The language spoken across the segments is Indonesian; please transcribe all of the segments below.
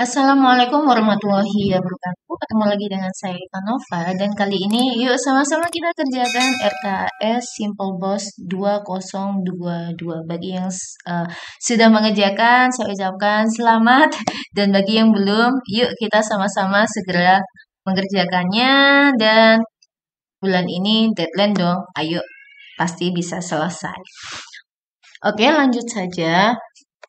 Assalamualaikum warahmatullahi wabarakatuh. Ketemu lagi dengan saya Kanova dan kali ini yuk sama-sama kita kerjakan RKS Simple Boss 2022. Bagi yang sudah mengerjakan, saya ucapkan selamat dan bagi yang belum, yuk kita sama-sama segera mengerjakannya dan bulan ini deadline dong. Ayo, pasti bisa selesai. Oke, lanjut saja.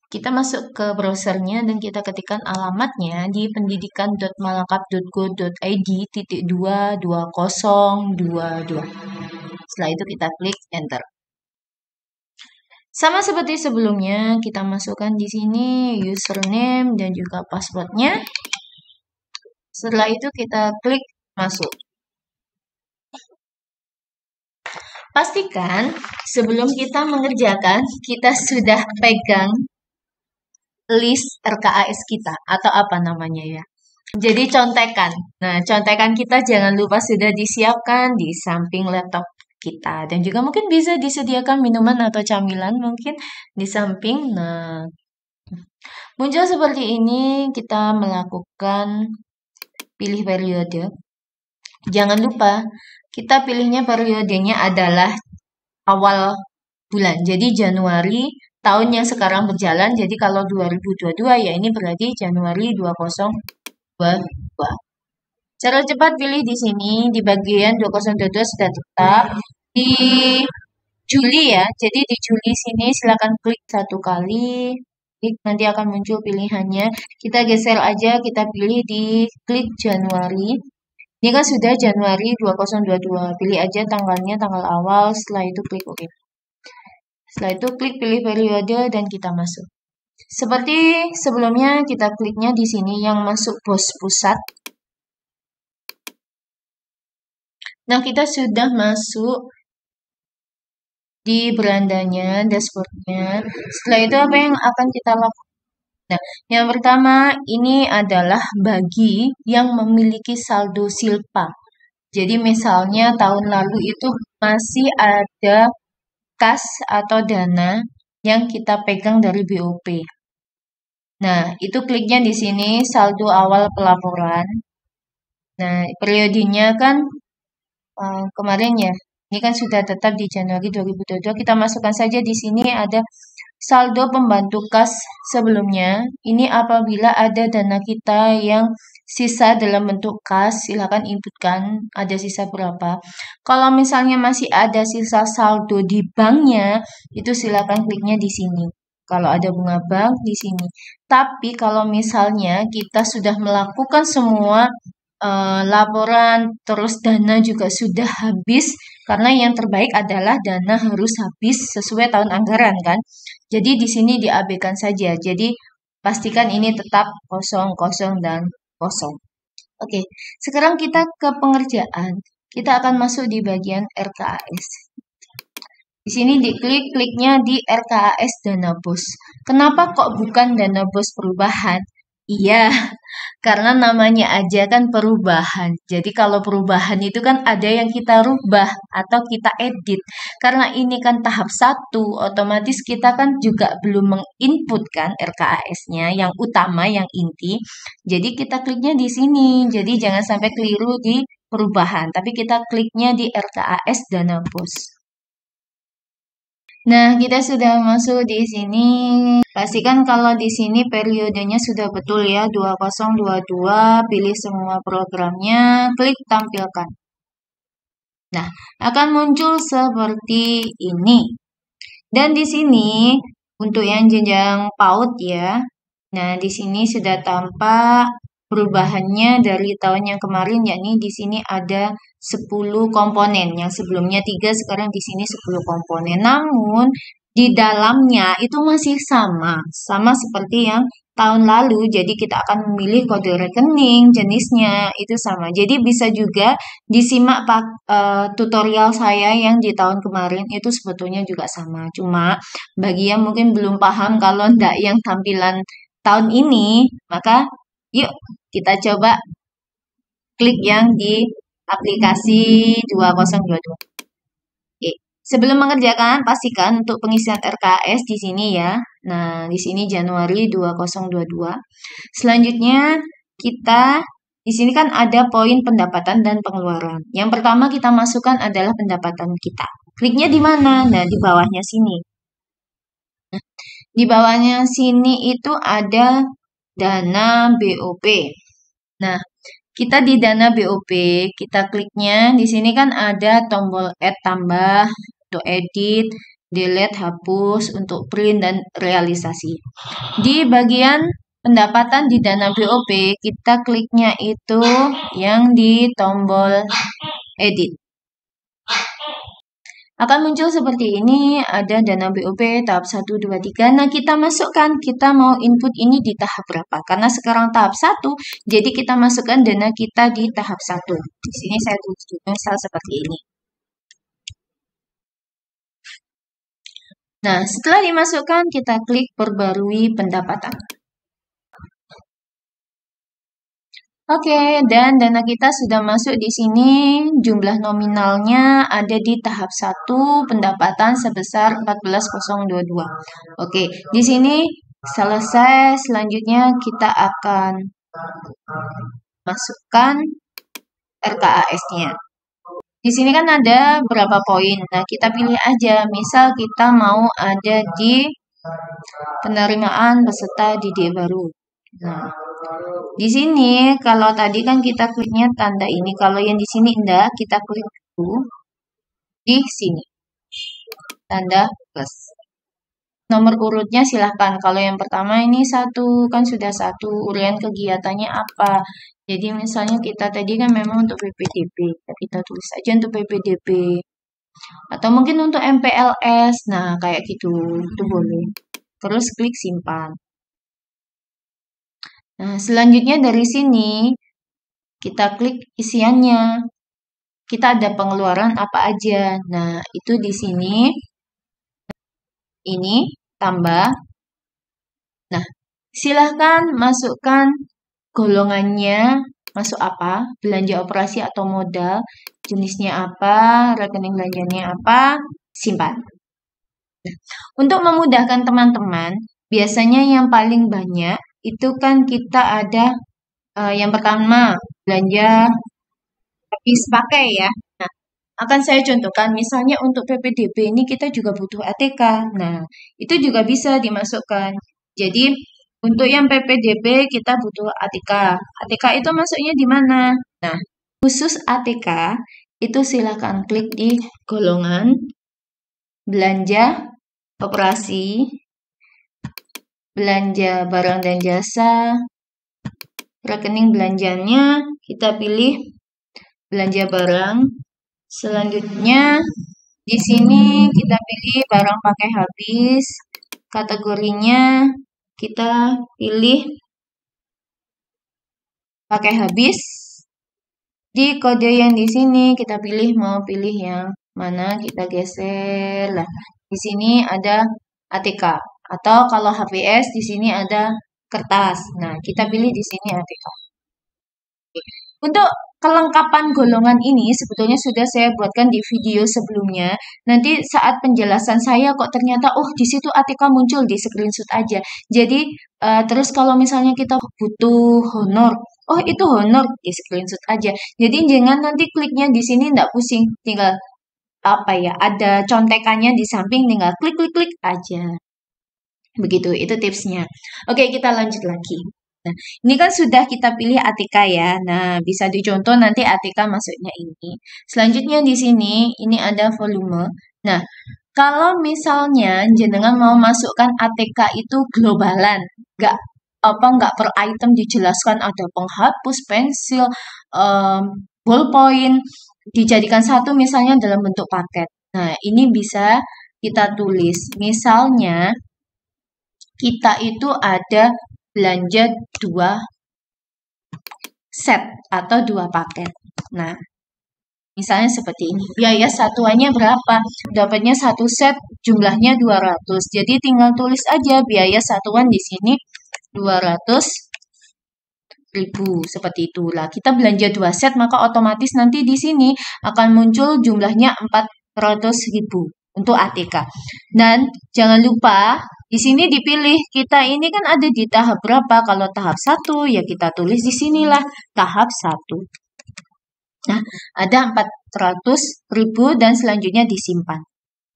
Kita masuk ke browsernya dan kita ketikkan alamatnya di pendidikan.malangkap.go.id -22022. Setelah itu kita klik enter. Sama seperti sebelumnya, kita masukkan di sini username dan juga passwordnya. Setelah itu kita klik masuk. Pastikan sebelum kita mengerjakan, kita sudah pegang list RKAS kita atau apa namanya ya. Jadi contekan. Nah, contekan kita jangan lupa sudah disiapkan di samping laptop kita dan juga mungkin bisa disediakan minuman atau camilan mungkin di samping. Nah, muncul seperti ini kita melakukan pilih periode. Jangan lupa kita pilihnya periodenya adalah awal bulan. Jadi Januari tahun yang sekarang berjalan. Jadi kalau 2022 ya ini berarti Januari 2022. Cara cepat pilih di sini di bagian 2022 sudah tetap di Juli ya. Jadi di Juli sini silakan klik satu kali. Nanti akan muncul pilihannya. Kita geser aja, kita pilih di klik Januari. Ini kan sudah Januari 2022. Pilih aja tanggalnya, tanggal awal. Setelah itu klik OK. Setelah itu klik pilih periode dan kita masuk. Seperti sebelumnya kita kliknya di sini yang masuk bos pusat. Nah, kita sudah masuk di berandanya, dashboardnya. Setelah itu apa yang akan kita lakukan? Nah, yang pertama ini adalah bagi yang memiliki saldo silpa. Jadi misalnya tahun lalu itu masih ada kas atau dana yang kita pegang dari BOP. Nah, itu kliknya di sini saldo awal pelaporan. Nah, periodenya kan kemarin ya. Ini kan sudah tetap di Januari 2022. Kita masukkan saja di sini ada saldo pembantu kas sebelumnya. Ini apabila ada dana kita yang sisa dalam bentuk kas, silakan inputkan ada sisa berapa. Kalau misalnya masih ada sisa saldo di banknya, itu silakan kliknya di sini. Kalau ada bunga bank di sini. Tapi kalau misalnya kita sudah melakukan semua laporan, terus dana juga sudah habis, karena yang terbaik adalah dana harus habis sesuai tahun anggaran kan. Jadi di sini diabaikan saja. Jadi pastikan ini tetap kosong, kosong, dan kosong. Oke, sekarang kita ke pengerjaan. Kita akan masuk di bagian RKAS. Di sini kliknya di RKAS Dana Bos. Kenapa kok bukan Dana Bos Perubahan? Iya, karena namanya aja kan perubahan. Jadi kalau perubahan itu kan ada yang kita rubah atau kita edit. Karena ini kan tahap 1, otomatis kita kan juga belum menginputkan RKAS-nya yang utama, yang inti. Jadi kita kliknya di sini. Jadi jangan sampai keliru di perubahan, tapi kita kliknya di RKAS Dana Bos. Nah, kita sudah masuk di sini. Pastikan kalau di sini periodenya sudah betul ya, 2022, pilih semua programnya, klik tampilkan. Nah, akan muncul seperti ini. Dan di sini untuk yang jenjang PAUD ya. Nah, di sini sudah tampak perubahannya dari tahun yang kemarin, yakni di sini ada 10 komponen. Yang sebelumnya 3, sekarang di sini 10 komponen. Namun, di dalamnya itu masih sama seperti yang tahun lalu. Jadi kita akan memilih kode rekening, jenisnya itu sama. Jadi bisa juga disimak tutorial saya yang di tahun kemarin itu sebetulnya juga sama. Cuma bagi yang mungkin belum paham kalau enggak yang tampilan tahun ini, maka yuk kita coba klik yang di aplikasi 2022. Oke. Sebelum mengerjakan, pastikan untuk pengisian RKS di sini ya. Nah, di sini Januari 2022. Selanjutnya kita di sini kan ada poin pendapatan dan pengeluaran. Yang pertama kita masukkan adalah pendapatan kita. Kliknya di mana? Nah, di bawahnya sini. Di bawahnya sini itu ada dana BOP. Nah, kita di dana BOP, kita kliknya di sini kan ada tombol add tambah untuk edit, delete, hapus, untuk print dan realisasi. Di bagian pendapatan di dana BOP, kita kliknya itu yang di tombol edit. Akan muncul seperti ini, ada dana BOP tahap 1, 2, 3. Nah, kita masukkan, kita mau input ini di tahap berapa. Karena sekarang tahap 1, jadi kita masukkan dana kita di tahap 1. Di sini saya tulis misal seperti ini. Nah, setelah dimasukkan, kita klik perbarui pendapatan. Oke, dan dana kita sudah masuk di sini. Jumlah nominalnya ada di tahap 1, pendapatan sebesar 14.022. Oke, di sini selesai. Selanjutnya kita akan masukkan RKAS-nya. Di sini kan ada berapa poin. Nah, kita pilih aja. Misal kita mau ada di penerimaan peserta didik baru. Nah, di sini kalau tadi kan kita kliknya tanda ini, kalau yang di sini enggak, kita klik dulu di sini. Tanda plus. Nomor urutnya silahkan. Kalau yang pertama ini 1, kan sudah 1. Uraian kegiatannya apa? Jadi misalnya kita tadi kan memang untuk PPDB. Kita tulis aja untuk PPDB. Atau mungkin untuk MPLS. Nah, kayak gitu. Itu boleh. Terus klik simpan. Nah, selanjutnya dari sini, kita klik isiannya. Kita ada pengeluaran apa aja. Nah, itu di sini. Ini, tambah. Nah, silahkan masukkan golongannya, masuk apa, belanja operasi atau modal, jenisnya apa, rekening belanjanya apa, simpan. Nah, untuk memudahkan teman-teman, biasanya yang paling banyak itu kan kita ada yang pertama belanja habis pakai ya. Nah, akan saya contohkan misalnya untuk PPDB ini kita juga butuh ATK. Nah, itu juga bisa dimasukkan. Jadi untuk yang PPDB kita butuh ATK. ATK itu masuknya di mana? Nah, khusus ATK itu silakan klik di golongan belanja operasi, belanja barang dan jasa, rekening belanjanya kita pilih belanja barang. Selanjutnya di sini kita pilih barang pakai habis, kategorinya kita pilih pakai habis. Di kode yang di sini kita pilih mau pilih yang mana, kita geser lah. Di sini ada ATK atau kalau HPS di sini ada kertas. Nah, kita pilih di sini ATK. Untuk kelengkapan golongan ini sebetulnya sudah saya buatkan di video sebelumnya. Nanti saat penjelasan saya kok ternyata di situ ATK muncul di screenshot aja. Jadi terus kalau misalnya kita butuh honor, itu honor di screenshot aja. Jadi jangan nanti kliknya di sini enggak pusing, tinggal ada contekannya di samping, tinggal klik aja. Begitu, itu tipsnya. Oke, kita lanjut lagi. Nah, ini kan sudah kita pilih ATK ya. Nah, bisa dicontoh nanti ATK masuknya ini. Selanjutnya di sini, ini ada volume. Nah, kalau misalnya jenengan mau masukkan ATK itu globalan, nggak per item dijelaskan, ada penghapus, pensil, ballpoint, dijadikan satu misalnya dalam bentuk paket. Nah, ini bisa kita tulis. Misalnya, kita itu ada belanja 2 set atau 2 paket. Nah, misalnya seperti ini. Biaya satuannya berapa? Dapatnya 1 set, jumlahnya 200. Jadi tinggal tulis aja biaya satuan di sini 200.000. Seperti itulah. Kita belanja 2 set, maka otomatis nanti di sini akan muncul jumlahnya 400.000 untuk ATK. Dan jangan lupa di sini dipilih kita ini kan ada di tahap berapa. Kalau tahap 1 ya kita tulis di sinilah tahap 1. Nah, ada 400.000 dan selanjutnya disimpan.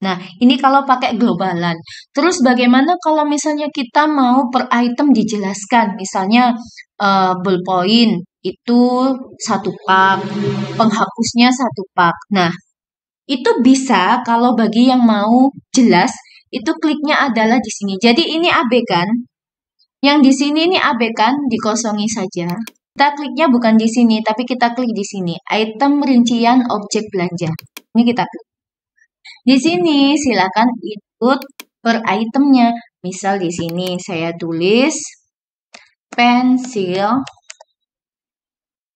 Nah, ini kalau pakai globalan. Terus bagaimana kalau misalnya kita mau per item dijelaskan? Misalnya ballpoint itu 1 pak, penghapusnya 1 pak. Nah, itu bisa kalau bagi yang mau jelas, itu kliknya adalah di sini. Jadi ini abaikan. Yang di sini ini abaikan, dikosongi saja. Kita kliknya bukan di sini, tapi kita klik di sini. Item rincian objek belanja. Ini kita klik. Di sini silakan input per itemnya. Misal di sini saya tulis pensil.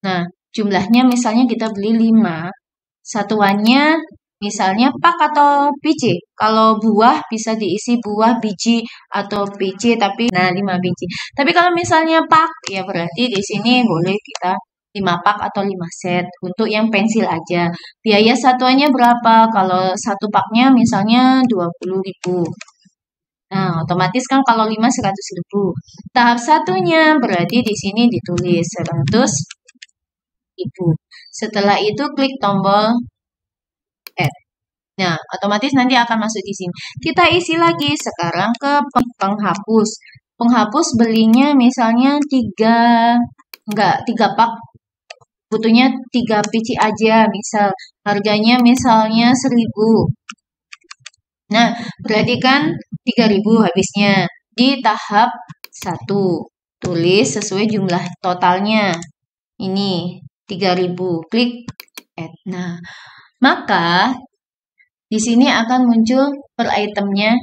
Nah, jumlahnya misalnya kita beli 5. Satuannya misalnya pak atau biji. Kalau buah bisa diisi buah, biji, atau biji, tapi 5 biji. Tapi kalau misalnya pak, ya berarti di sini boleh kita 5 pak atau 5 set untuk yang pensil aja. Biaya satuannya berapa? Kalau 1 paknya misalnya 20.000. Nah, otomatis kan kalau 5 100.000. Tahap satunya berarti di sini ditulis 100.000. Setelah itu klik tombol add. Nah, otomatis nanti akan masuk di sini. Kita isi lagi sekarang ke penghapus. Penghapus belinya misalnya 3 pak. Butuhnya 3 biji aja, misal harganya misalnya 1.000. Nah, berarti kan 3.000 habisnya di tahap 1. Tulis sesuai jumlah totalnya. Ini 3.000. Klik add. Nah, maka di sini akan muncul per itemnya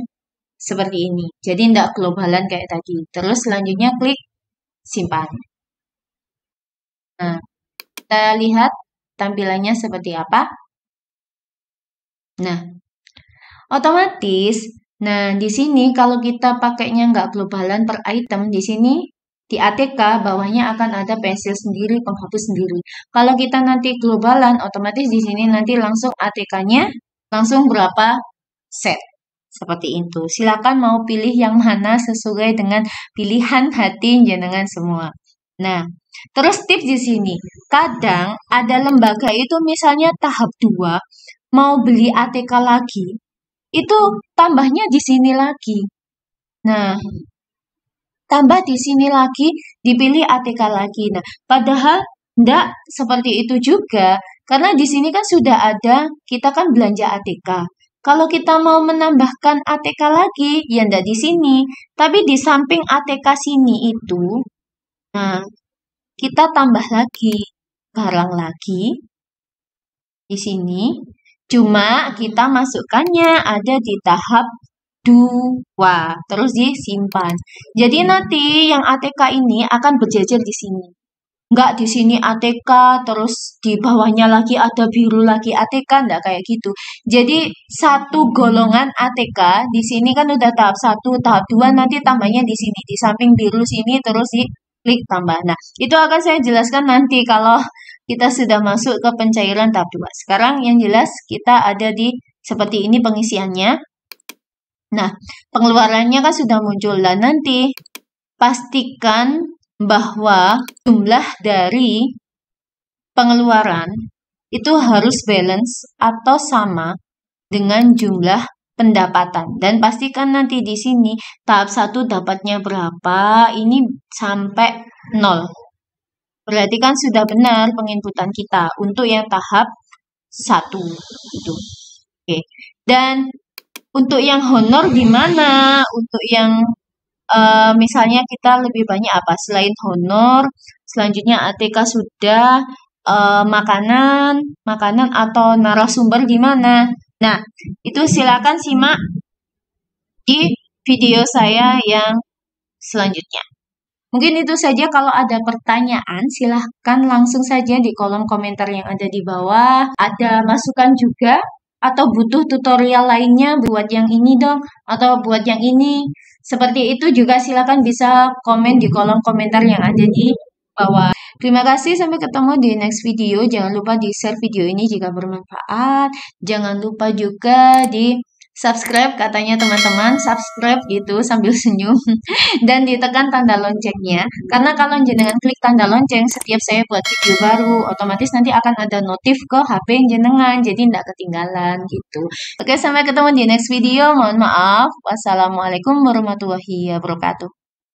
seperti ini. Jadi tidak globalan kayak tadi. Terus selanjutnya klik simpan. Nah, kita lihat tampilannya seperti apa. Nah, otomatis, nah di sini kalau kita pakainya nggak globalan per item, di sini di ATK bawahnya akan ada pensil sendiri, penghapus sendiri. Kalau kita nanti globalan, otomatis di sini nanti langsung ATK-nya langsung berapa set. Seperti itu. Silakan mau pilih yang mana sesuai dengan pilihan hati jenengan semua. Nah, terus tips di sini. Kadang ada lembaga itu misalnya tahap 2 mau beli ATK lagi. Itu tambahnya di sini lagi. Nah, tambah di sini lagi, dipilih ATK lagi. Nah, padahal enggak seperti itu juga. Karena di sini kan sudah ada, kita kan belanja ATK. Kalau kita mau menambahkan ATK lagi, ya enggak di sini. Tapi di samping ATK sini itu, nah, kita tambah lagi, barang lagi, di sini. Cuma kita masukkannya ada di tahap 2, terus disimpan. Jadi nanti yang ATK ini akan berjejer di sini. Enggak di sini ATK, terus di bawahnya lagi ada biru lagi ATK, enggak kayak gitu. Jadi satu golongan ATK, di sini kan udah tahap 1, tahap 2, nanti tambahnya di sini, di samping biru sini, terus di klik tambah. Nah, itu akan saya jelaskan nanti kalau kita sudah masuk ke pencairan tahap 2. Sekarang yang jelas kita ada di seperti ini pengisiannya. Nah, pengeluarannya kan sudah muncul. Dan nanti pastikan bahwa jumlah dari pengeluaran itu harus balance atau sama dengan jumlah pendapatan. Dan pastikan nanti di sini tahap 1 dapatnya berapa, ini sampai 0. Berarti kan sudah benar penginputan kita untuk yang tahap 1 itu. Oke. Dan untuk yang honor gimana? Untuk yang misalnya kita lebih banyak apa? Selain honor, selanjutnya ATK sudah, makanan atau narasumber gimana? Nah, itu silakan simak di video saya yang selanjutnya. Mungkin itu saja. Kalau ada pertanyaan, silahkan langsung saja di kolom komentar yang ada di bawah. Ada masukan juga, atau butuh tutorial lainnya buat yang ini dong, atau buat yang ini. Seperti itu juga silahkan bisa komen di kolom komentar yang ada di bawah. Terima kasih, sampai ketemu di next video. Jangan lupa di share video ini jika bermanfaat. Jangan lupa juga di subscribe katanya teman-teman, subscribe gitu sambil senyum dan ditekan tanda loncengnya. Karena kalau jenengan klik tanda lonceng setiap saya buat video baru, otomatis nanti akan ada notif ke HP jenengan, jadi tidak ketinggalan gitu. Oke, sampai ketemu di next video. Mohon maaf. Wassalamualaikum warahmatullahi wabarakatuh.